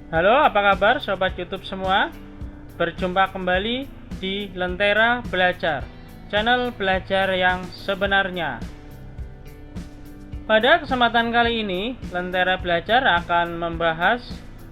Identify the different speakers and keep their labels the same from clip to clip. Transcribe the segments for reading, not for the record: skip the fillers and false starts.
Speaker 1: Halo, apa kabar sobat YouTube semua? Berjumpa kembali di Lentera Belajar, channel belajar yang sebenarnya. Pada kesempatan kali ini, Lentera Belajar akan membahas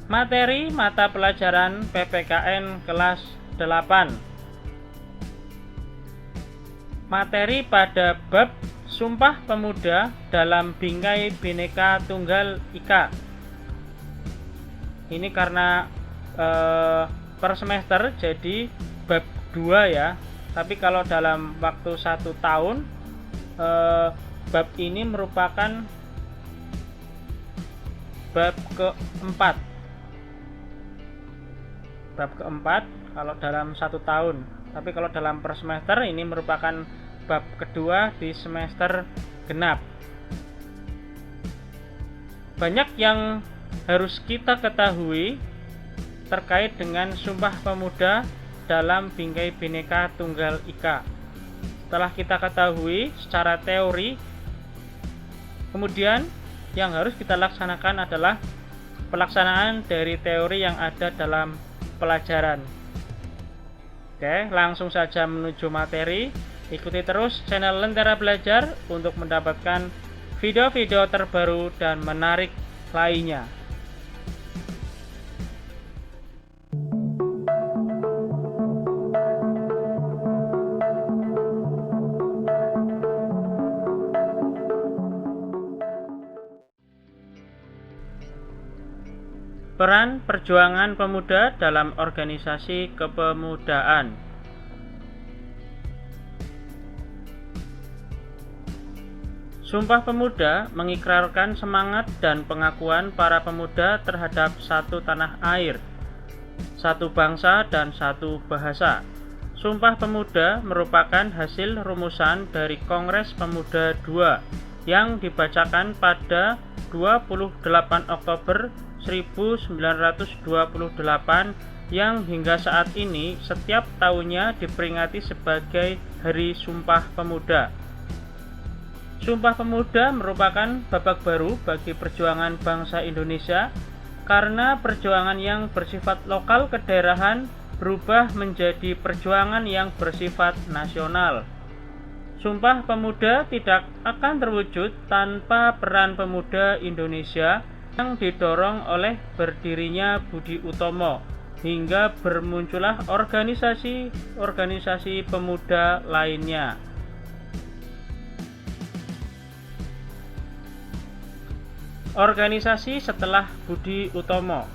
Speaker 1: materi mata pelajaran PPKN kelas 8. Materi pada bab Sumpah Pemuda dalam Bingkai Bhinneka Tunggal Ika. Ini karena per semester jadi bab 2 ya, tapi kalau dalam waktu 1 tahun bab ini merupakan bab keempat kalau dalam 1 tahun, tapi kalau dalam per semester ini merupakan bab kedua di semester genap. Banyak yang harus kita ketahui terkait dengan Sumpah Pemuda dalam Bingkai Bhinneka Tunggal Ika. Setelah kita ketahui secara teori, kemudian yang harus kita laksanakan adalah pelaksanaan dari teori yang ada dalam pelajaran. Oke, langsung saja menuju materi. Ikuti terus channel Lentera Belajar untuk mendapatkan video-video terbaru dan menarik lainnya. Peran perjuangan pemuda dalam organisasi kepemudaan. Sumpah Pemuda mengikrarkan semangat dan pengakuan para pemuda terhadap satu tanah air, satu bangsa dan satu bahasa. Sumpah Pemuda merupakan hasil rumusan dari Kongres Pemuda II yang dibacakan pada 28 Oktober 1928 yang hingga saat ini setiap tahunnya diperingati sebagai Hari Sumpah Pemuda. Sumpah Pemuda merupakan babak baru bagi perjuangan bangsa Indonesia karena perjuangan yang bersifat lokal kedaerahan berubah menjadi perjuangan yang bersifat nasional. Sumpah Pemuda tidak akan terwujud tanpa peran pemuda Indonesia yang didorong oleh berdirinya Budi Utomo hingga bermuncullah organisasi-organisasi pemuda lainnya. Organisasi setelah Budi Utomo.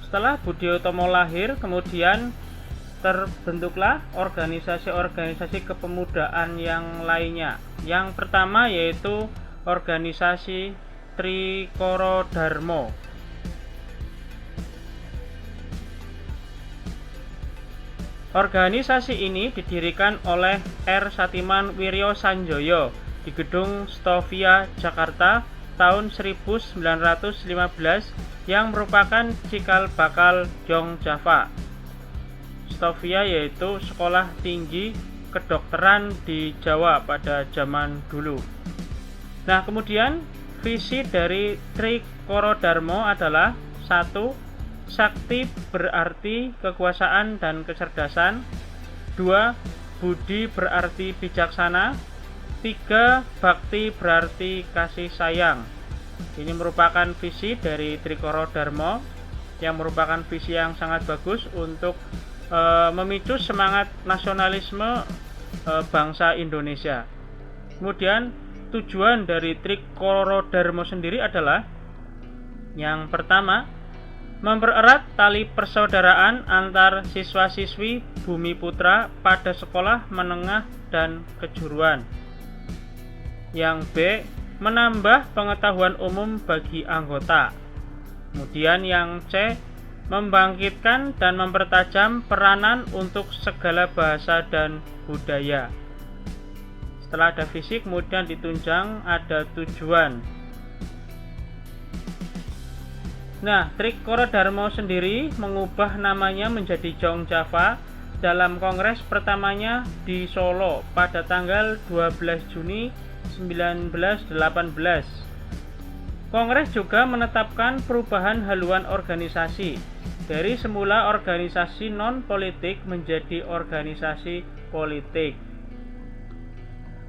Speaker 1: Setelah Budi Utomo lahir, kemudian terbentuklah organisasi-organisasi kepemudaan yang lainnya. Yang pertama yaitu organisasi Trikoro Darmo. Organisasi ini didirikan oleh R. Satiman Wiryo Sanjoyo di Gedung Stovia, Jakarta tahun 1915 yang merupakan cikal bakal Jong Java. Stovia yaitu sekolah tinggi kedokteran di Jawa pada zaman dulu. Nah, kemudian visi dari Trikoro Darmo adalah 1. Sakti berarti kekuasaan dan kecerdasan. 2. Budi berarti bijaksana. 3. Bakti berarti kasih sayang. Ini merupakan visi dari Trikoro Darmo yang merupakan visi yang sangat bagus untuk memicu semangat nasionalisme bangsa Indonesia. Kemudian tujuan dari Trikoro Darmo sendiri adalah yang pertama, mempererat tali persaudaraan antar siswa-siswi Bumi Putra pada sekolah menengah dan kejuruan. Yang B, menambah pengetahuan umum bagi anggota. Kemudian yang C, membangkitkan dan mempertajam peranan untuk segala bahasa dan budaya. Setelah ada visi, kemudian ditunjang ada tujuan. Nah, Trikoro Darmo sendiri mengubah namanya menjadi Jong Java dalam kongres pertamanya di Solo pada tanggal 12 Juni 1918. Kongres juga menetapkan perubahan haluan organisasi dari semula organisasi non-politik menjadi organisasi politik.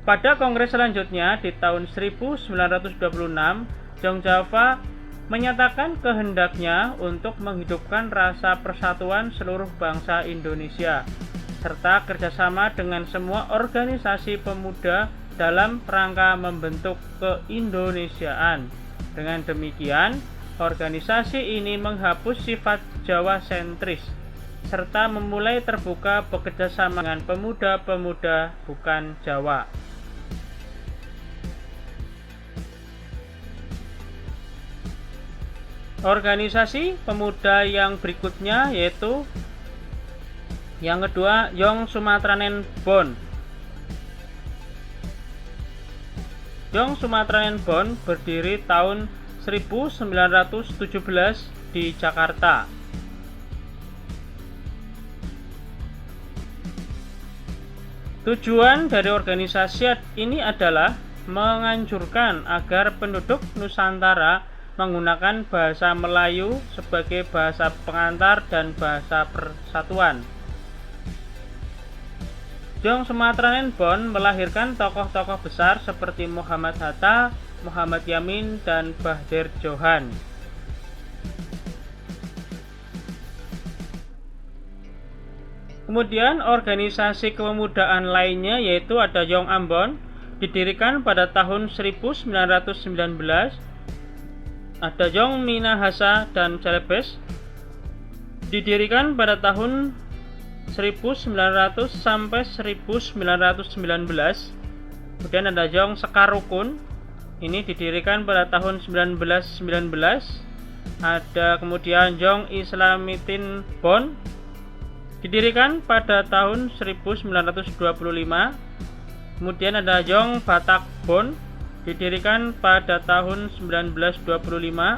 Speaker 1: Pada kongres selanjutnya di tahun 1926, Jong Java menyatakan kehendaknya untuk menghidupkan rasa persatuan seluruh bangsa Indonesia serta kerjasama dengan semua organisasi pemuda dalam rangka membentuk keindonesiaan. Dengan demikian, organisasi ini menghapus sifat Jawa sentris serta memulai terbuka bekerjasama dengan pemuda-pemuda bukan Jawa. Organisasi pemuda yang berikutnya yaitu yang kedua, Jong Sumatranen Bond. Jong Sumatranen Bond berdiri tahun 1917 di Jakarta. Tujuan dari organisasi ini adalah menganjurkan agar penduduk Nusantara menggunakan bahasa Melayu sebagai bahasa pengantar dan bahasa persatuan. Jong Sumatranen Bond melahirkan tokoh-tokoh besar seperti Muhammad Hatta, Muhammad Yamin, dan Bahdir Johan. Kemudian organisasi kepemudaan lainnya yaitu ada Jong Ambon, didirikan pada tahun 1919. Ada Jong Minahasa dan Celebes, didirikan pada tahun 1900 sampai 1919. Kemudian ada Jong Sekarukun, ini didirikan pada tahun 1919. Ada kemudian Jong Islamitin Bond, didirikan pada tahun 1925. Kemudian ada Jong Batak Bond, didirikan pada tahun 1925,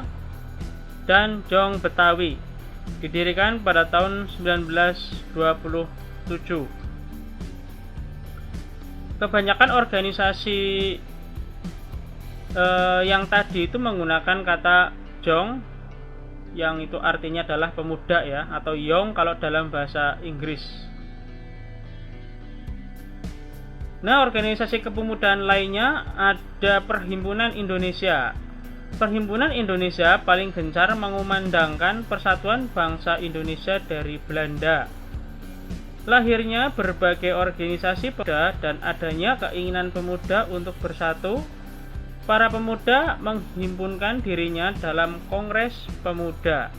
Speaker 1: dan Jong Betawi didirikan pada tahun 1927. Kebanyakan organisasi yang tadi itu menggunakan kata Jong, yang itu artinya adalah pemuda ya, atau Young kalau dalam bahasa Inggris. Nah, organisasi kepemudaan lainnya ada Perhimpunan Indonesia. Perhimpunan Indonesia paling gencar mengumandangkan persatuan bangsa Indonesia dari Belanda. Lahirnya berbagai organisasi pemuda dan adanya keinginan pemuda untuk bersatu, para pemuda menghimpunkan dirinya dalam Kongres Pemuda.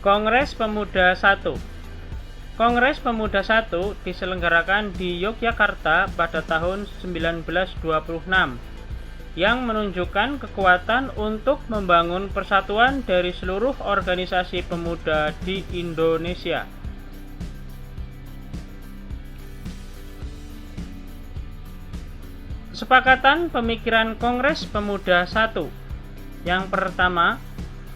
Speaker 1: Kongres Pemuda I. Kongres Pemuda I diselenggarakan di Yogyakarta pada tahun 1926 yang menunjukkan kekuatan untuk membangun persatuan dari seluruh organisasi pemuda di Indonesia. Kesepakatan pemikiran Kongres Pemuda I. Yang pertama,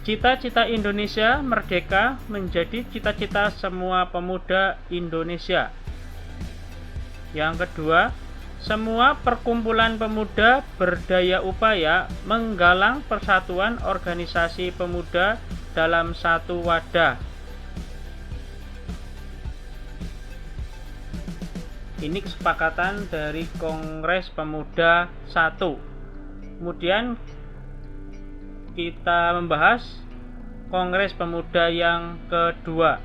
Speaker 1: cita-cita Indonesia merdeka menjadi cita-cita semua pemuda Indonesia. Yang kedua, semua perkumpulan pemuda berdaya upaya menggalang persatuan organisasi pemuda dalam satu wadah. Ini kesepakatan dari Kongres Pemuda I. Kemudian kita membahas Kongres Pemuda yang kedua.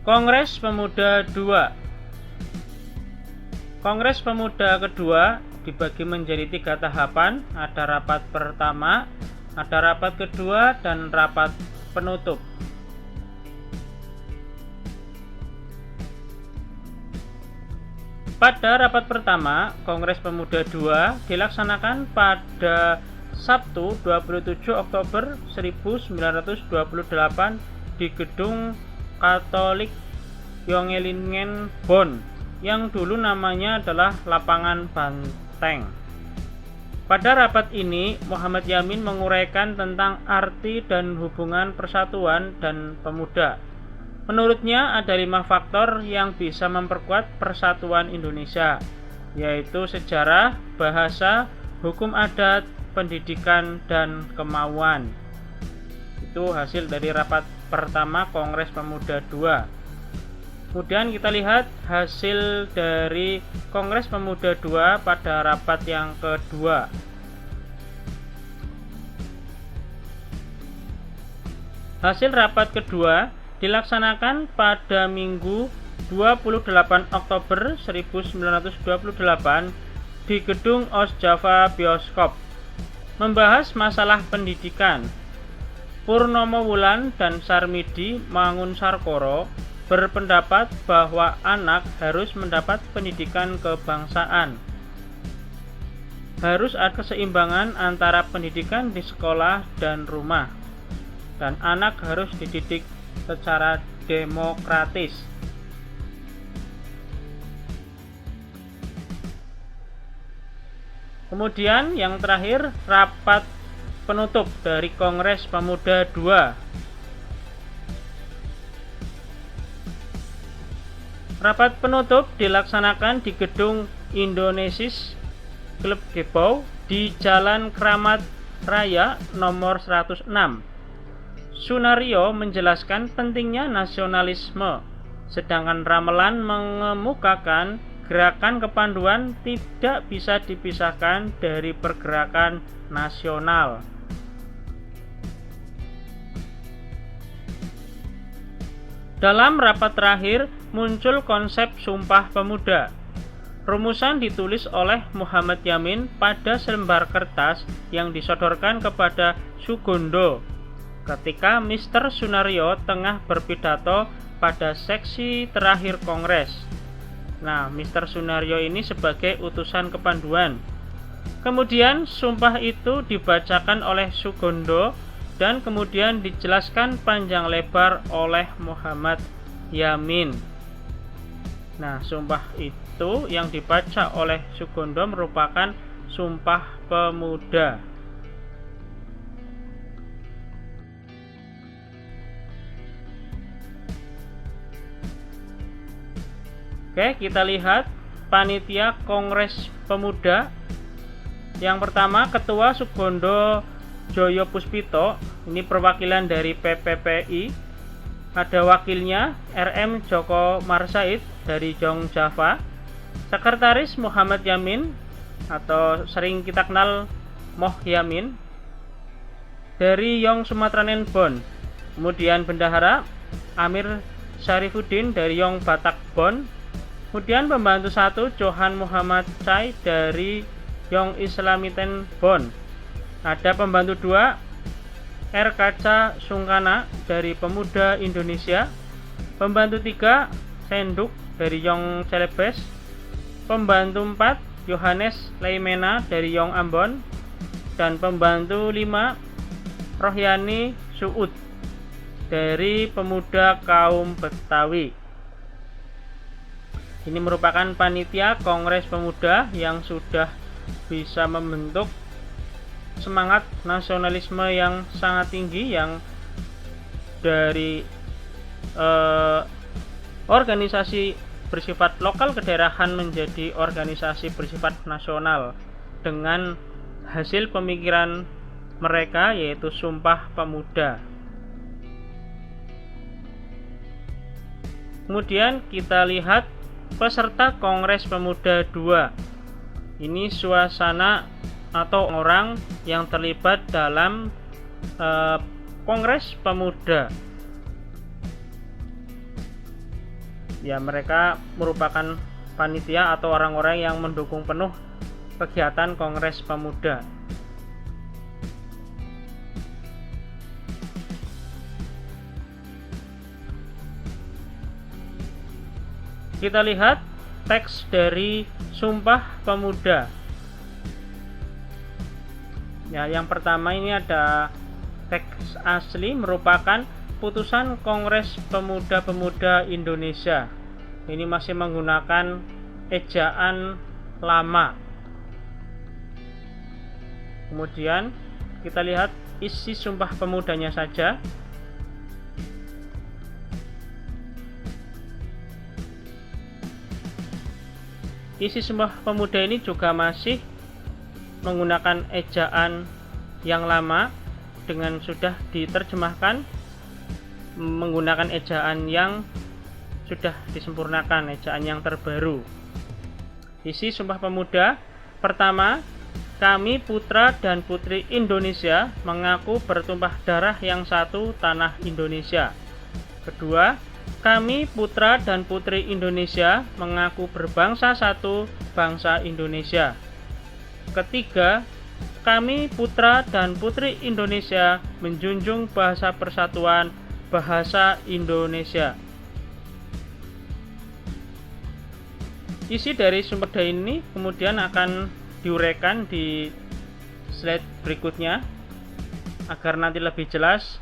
Speaker 1: Kongres Pemuda II. Kongres Pemuda kedua dibagi menjadi 3 tahapan. Ada rapat pertama, ada rapat kedua, dan rapat penutup. Pada rapat pertama, Kongres Pemuda II dilaksanakan pada Sabtu 27 Oktober 1928 di Gedung Katolik Yongelingen Bonn, yang dulu namanya adalah Lapangan Banteng. Pada rapat ini, Muhammad Yamin menguraikan tentang arti dan hubungan persatuan dan pemuda. Menurutnya ada 5 faktor yang bisa memperkuat persatuan Indonesia, yaitu sejarah, bahasa, hukum adat, pendidikan, dan kemauan. Itu hasil dari rapat pertama Kongres Pemuda II. Kemudian kita lihat hasil dari Kongres Pemuda II pada rapat yang kedua. Hasil rapat kedua dilaksanakan pada Minggu 28 Oktober 1928 di Gedung Osjava Bioskop, membahas masalah pendidikan. Purnomo Wulan dan Sarmidi Mangunsarkoro berpendapat bahwa anak harus mendapat pendidikan kebangsaan. Harus ada keseimbangan antara pendidikan di sekolah dan rumah, dan anak harus dididik secara demokratis. Kemudian yang terakhir, rapat penutup dari Kongres Pemuda II. Rapat penutup dilaksanakan di Gedung Indonesis Klub Gebau di Jalan Kramat Raya nomor 106. Sunario menjelaskan pentingnya nasionalisme, sedangkan Ramelan mengemukakan gerakan kepanduan tidak bisa dipisahkan dari pergerakan nasional. Dalam rapat terakhir muncul konsep Sumpah Pemuda. Rumusan ditulis oleh Muhammad Yamin pada selembar kertas yang disodorkan kepada Sugondo ketika Mr. Sunario tengah berpidato pada seksi terakhir Kongres. Nah, Mr. Sunario ini sebagai utusan kepanduan. Kemudian sumpah itu dibacakan oleh Sugondo dan kemudian dijelaskan panjang lebar oleh Muhammad Yamin. Nah, sumpah itu yang dibaca oleh Sugondo merupakan Sumpah Pemuda. Oke, kita lihat panitia Kongres Pemuda. Yang pertama, Ketua Sugondo Joyo Puspito, ini perwakilan dari PPPI. Ada wakilnya RM Joko Marsaid dari Jong Java. Sekretaris Muhammad Yamin atau sering kita kenal Moh Yamin dari Yong Sumatera Bon. Kemudian Bendahara Amir Syarifuddin dari Yong Batak Bon. Kemudian pembantu 1 Johan Muhammad Chai dari Yong Islamiten Bon. Ada pembantu 2 R. Kaca Sungkana dari Pemuda Indonesia. Pembantu 3 Senduk dari Yong Celebes. Pembantu 4 Yohanes Leimena dari Yong Ambon. Dan pembantu 5 Rohyani Suud dari Pemuda Kaum Betawi. Ini merupakan panitia Kongres Pemuda yang sudah bisa membentuk semangat nasionalisme yang sangat tinggi, yang dari organisasi bersifat lokal kedaerahan menjadi organisasi bersifat nasional dengan hasil pemikiran mereka, yaitu Sumpah Pemuda. Kemudian kita lihat peserta Kongres Pemuda II. Ini suasana atau orang yang terlibat dalam Kongres Pemuda. Ya, mereka merupakan panitia atau orang-orang yang mendukung penuh kegiatan Kongres Pemuda. Kita lihat teks dari Sumpah Pemuda. Ya, yang pertama ini ada teks asli, merupakan putusan Kongres Pemuda-Pemuda Indonesia. Ini masih menggunakan ejaan lama. Kemudian kita lihat isi Sumpah Pemudanya saja. isi Sumpah Pemuda ini juga masih menggunakan ejaan yang lama dengan sudah diterjemahkan menggunakan ejaan yang sudah disempurnakan, ejaan yang terbaru. Isi Sumpah Pemuda pertama, kami putra dan putri Indonesia mengaku bertumpah darah yang satu tanah Indonesia. Kedua, kami putra dan putri Indonesia mengaku berbangsa satu bangsa Indonesia. Ketiga, kami putra dan putri Indonesia menjunjung bahasa persatuan bahasa Indonesia. Isi dari Sumpah Pemuda ini kemudian akan diuraikan di slide berikutnya agar nanti lebih jelas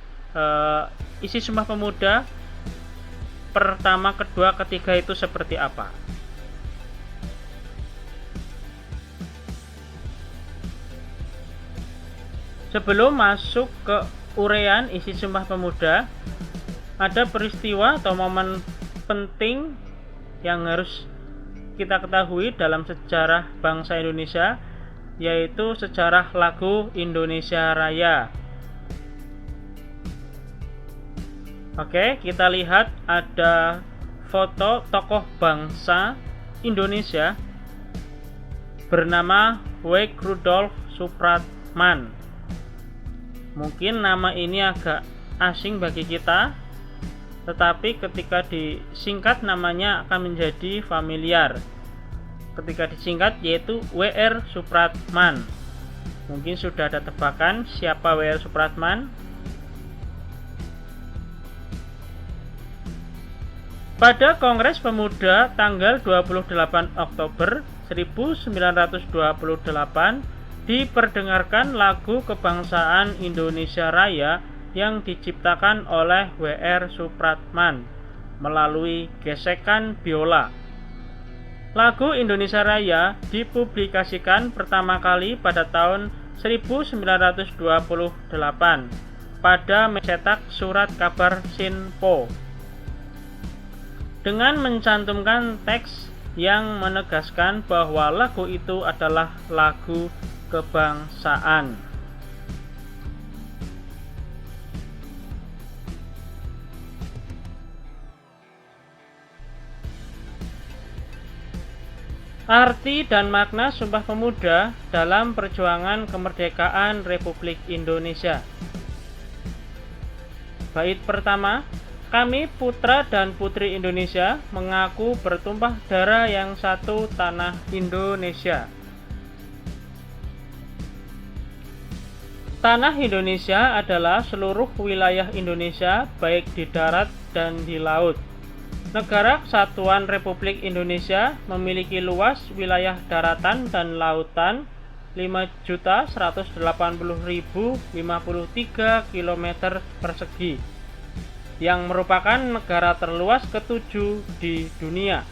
Speaker 1: isi Sumpah Pemuda pertama, kedua, ketiga itu seperti apa. Sebelum masuk ke uraian isi Sumpah Pemuda, ada peristiwa atau momen penting yang harus kita ketahui dalam sejarah bangsa Indonesia, yaitu sejarah lagu Indonesia Raya. Oke, kita lihat ada foto tokoh bangsa Indonesia bernama Wake Rudolf Supratman. Mungkin nama ini agak asing bagi kita, tetapi ketika disingkat namanya akan menjadi familiar. Ketika disingkat yaitu W.R. Supratman. Mungkin sudah ada tebakan siapa W.R. Supratman. Pada Kongres Pemuda tanggal 28 Oktober 1928 diperdengarkan lagu kebangsaan Indonesia Raya yang diciptakan oleh W.R. Supratman melalui gesekan biola. Lagu Indonesia Raya dipublikasikan pertama kali pada tahun 1928 pada mencetak surat kabar Sinpo dengan mencantumkan teks yang menegaskan bahwa lagu itu adalah lagu kebangsaan. Arti dan makna Sumpah Pemuda dalam perjuangan kemerdekaan Republik Indonesia. Bait pertama, kami putra dan putri Indonesia mengaku bertumpah darah yang satu tanah Indonesia. Tanah Indonesia adalah seluruh wilayah Indonesia baik di darat dan di laut. Negara Kesatuan Republik Indonesia memiliki luas wilayah daratan dan lautan 5.180.053 km persegi, yang merupakan negara terluas ketujuh di dunia.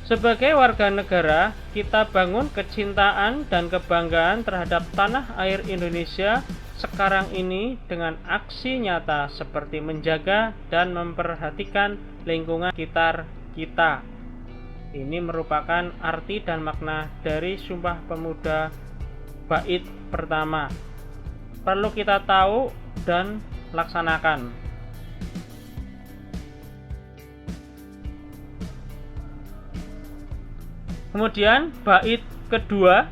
Speaker 1: Sebagai warga negara, kita bangun kecintaan dan kebanggaan terhadap tanah air Indonesia sekarang ini dengan aksi nyata seperti menjaga dan memperhatikan lingkungan sekitar kita. Ini merupakan arti dan makna dari Sumpah Pemuda bait pertama. Perlu kita tahu dan laksanakan. Kemudian bait kedua,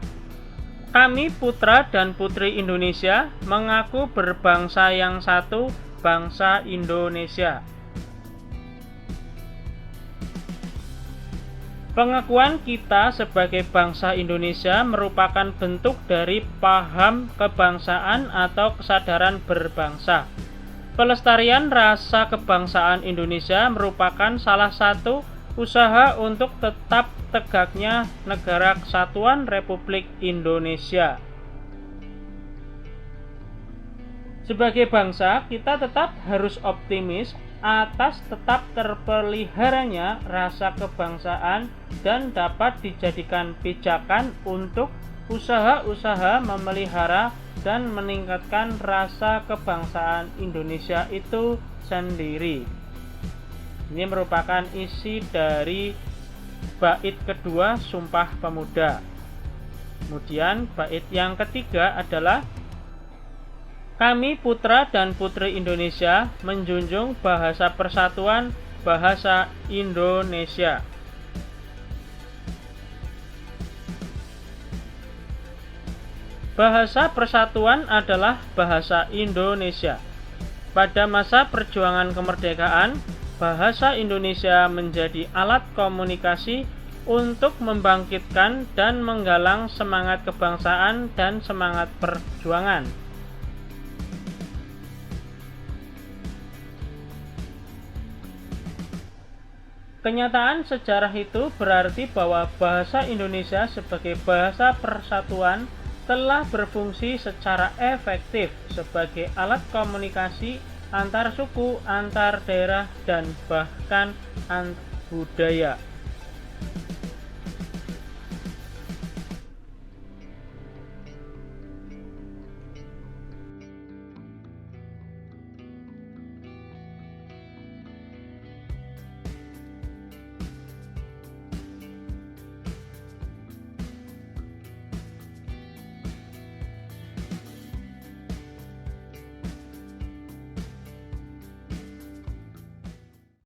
Speaker 1: kami putra dan putri Indonesia mengaku berbangsa yang satu, bangsa Indonesia. Pengakuan kita sebagai bangsa Indonesia merupakan bentuk dari paham kebangsaan atau kesadaran berbangsa. Pelestarian rasa kebangsaan Indonesia merupakan salah satu usaha untuk tetap tegaknya Negara Kesatuan Republik Indonesia. Sebagai bangsa, kita tetap harus optimis atas tetap terpeliharanya rasa kebangsaan dan dapat dijadikan pijakan untuk usaha-usaha memelihara dan meningkatkan rasa kebangsaan Indonesia itu sendiri. Ini merupakan isi dari bait kedua Sumpah Pemuda. Kemudian bait yang ketiga adalah kami putra dan putri Indonesia menjunjung bahasa persatuan bahasa Indonesia. Bahasa persatuan adalah bahasa Indonesia. Pada masa perjuangan kemerdekaan, bahasa Indonesia menjadi alat komunikasi untuk membangkitkan dan menggalang semangat kebangsaan dan semangat perjuangan. Kenyataan sejarah itu berarti bahwa bahasa Indonesia sebagai bahasa persatuan telah berfungsi secara efektif sebagai alat komunikasi antar suku, antar daerah, dan bahkan antar budaya.